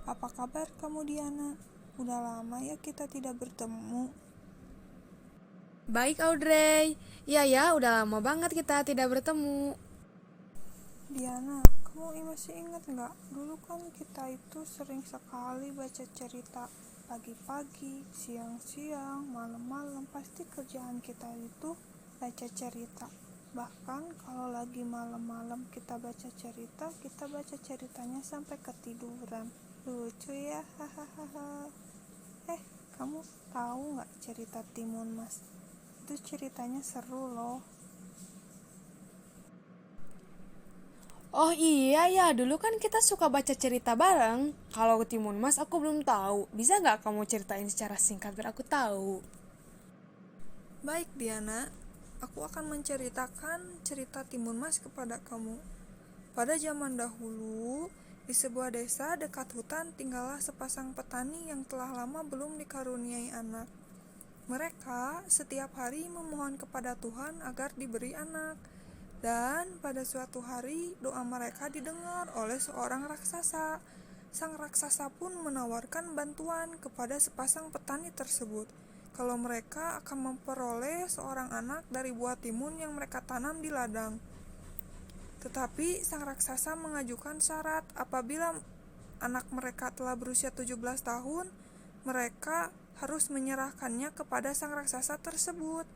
Apa kabar kamu, Diana? Udah lama ya kita tidak bertemu. Baik Audrey, iya ya udah lama banget kita tidak bertemu. Diana, kamu masih ingat nggak? Dulu kan kita itu sering sekali baca cerita. Pagi-pagi, siang-siang, malam-malam, pasti kerjaan kita itu baca cerita. Bahkan kalau lagi malam-malam kita baca cerita, kita baca ceritanya sampai ketiduran. Lucu ya, hahaha. Kamu tahu nggak cerita Timun Mas? Itu ceritanya seru loh. Oh iya ya, dulu kan kita suka baca cerita bareng. Kalau Timun Mas aku belum tahu. Bisa nggak kamu ceritain secara singkat biar aku tahu? Baik Diana, aku akan menceritakan cerita Timun Mas kepada kamu. Pada zaman dahulu, di sebuah desa dekat hutan tinggallah sepasang petani yang telah lama belum dikaruniai anak. Mereka setiap hari memohon kepada Tuhan agar diberi anak. Dan pada suatu hari doa mereka didengar oleh seorang raksasa. Sang raksasa pun menawarkan bantuan kepada sepasang petani tersebut kalau mereka akan memperoleh seorang anak dari buah timun yang mereka tanam di ladang. Tetapi sang raksasa mengajukan syarat apabila anak mereka telah berusia 17 tahun, mereka harus menyerahkannya kepada sang raksasa tersebut.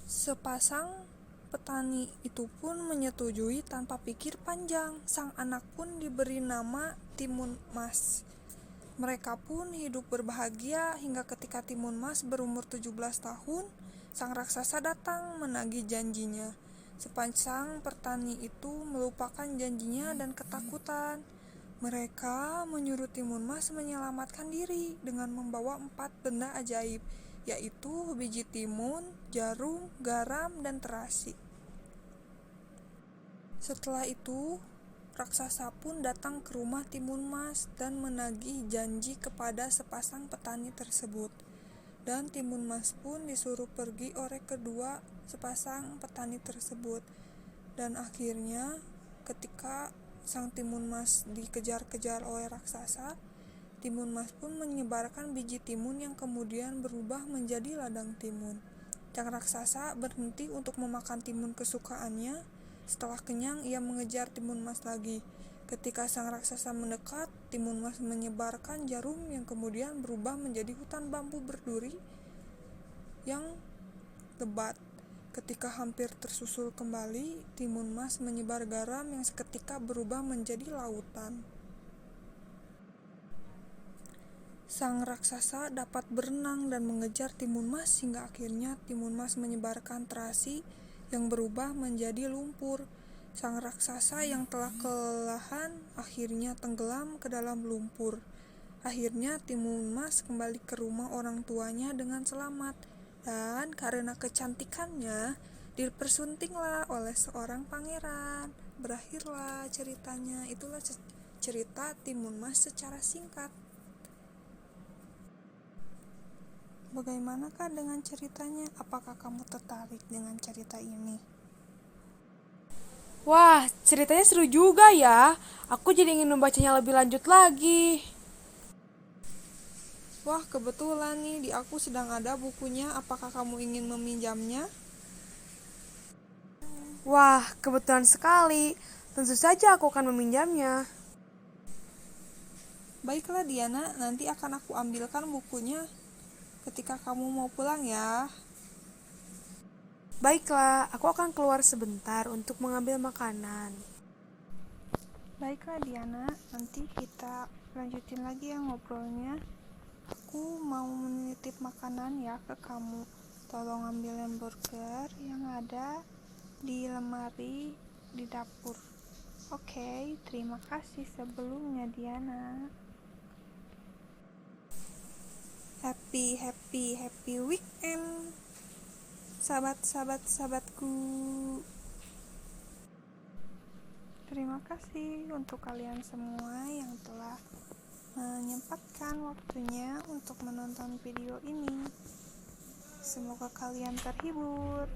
Sepasang petani itu pun menyetujui tanpa pikir panjang. Sang anak pun diberi nama Timun Mas. Mereka pun hidup berbahagia hingga ketika Timun Mas berumur 17 tahun, sang raksasa datang menagih janjinya. Sepasang petani itu melupakan janjinya dan ketakutan. Mereka menyuruh Timun Mas menyelamatkan diri dengan membawa 4 benda ajaib, yaitu biji timun, jarum, garam, dan terasi. Setelah itu, raksasa pun datang ke rumah Timun Mas dan menagih janji kepada sepasang petani tersebut. Dan Timun Mas pun disuruh pergi oleh kedua sepasang petani tersebut. Dan akhirnya, ketika sang Timun Mas dikejar-kejar oleh raksasa, Timun Mas pun menyebarkan biji timun yang kemudian berubah menjadi ladang timun. Sang raksasa berhenti untuk memakan timun kesukaannya. Setelah kenyang, ia mengejar Timun Mas lagi. Ketika sang raksasa mendekat, Timun Mas menyebarkan jarum yang kemudian berubah menjadi hutan bambu berduri yang lebat. Ketika hampir tersusul kembali, Timun Mas menyebar garam yang seketika berubah menjadi lautan. Sang raksasa dapat berenang dan mengejar Timun Mas hingga akhirnya Timun Mas menyebarkan terasi yang berubah menjadi lumpur. Sang raksasa yang telah kelelahan akhirnya tenggelam ke dalam lumpur. Akhirnya Timun Mas kembali ke rumah orang tuanya dengan selamat. Dan karena kecantikannya dipersuntinglah oleh seorang pangeran. Berakhirlah ceritanya. Itulah cerita Timun Mas secara singkat. Bagaimanakah dengan ceritanya? Apakah kamu tertarik dengan cerita ini? Wah, ceritanya seru juga ya. Aku jadi ingin membacanya lebih lanjut lagi. Wah, kebetulan nih di aku sedang ada bukunya. Apakah kamu ingin meminjamnya? Wah, kebetulan sekali. Tentu saja aku akan meminjamnya. Baiklah Diana, nanti akan aku ambilkan bukunya ketika kamu mau pulang ya. Baiklah, aku akan keluar sebentar untuk mengambil makanan. Baiklah Diana, nanti kita lanjutin lagi ya ngobrolnya. Aku mau menitip makanan ya ke kamu. Tolong ambil hamburger yang ada di lemari di dapur. Oke, terima kasih sebelumnya Diana. Happy weekend, sahabatku. Terima kasih untuk kalian semua yang telah menyempatkan waktunya untuk menonton video ini. Semoga kalian terhibur.